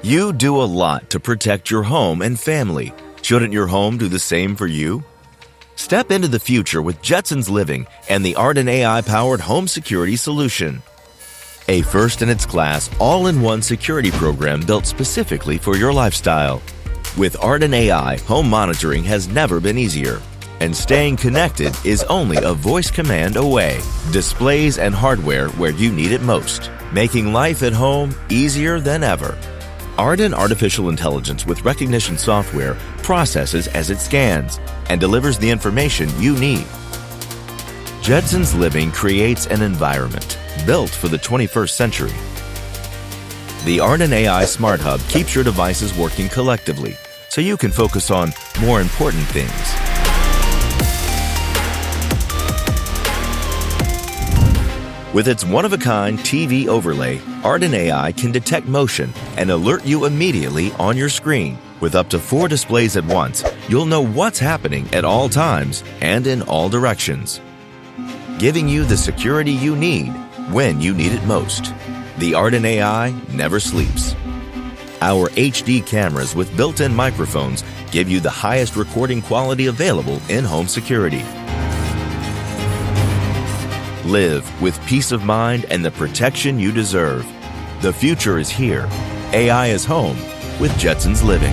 You do a lot to protect your home and family. Shouldn't your home do the same for you? Step into the future with Jetsons Living and the Arden.ai-powered home security solution. A first-in-its-class, all-in-one security program built specifically for your lifestyle. With Arden.ai, home monitoring has never been easier. And staying connected is only a voice command away. Displays and hardware where you need it most, making life at home easier than ever. Arden Artificial Intelligence with recognition software processes as it scans and delivers the information you need. Jetsons Living creates an environment built for the 21st century. The Arden.ai Smart Hub keeps your devices working collectively so you can focus on more important things. With its one-of-a-kind TV overlay, Arden.ai can detect motion and alert you immediately on your screen. With up to 4 displays at once, you'll know what's happening at all times and in all directions, giving you the security you need when you need it most. The Arden.ai never sleeps. Our HD cameras with built-in microphones give you the highest recording quality available in home security. Live with peace of mind and the protection you deserve. The future is here. AI is home with Jetsons Living.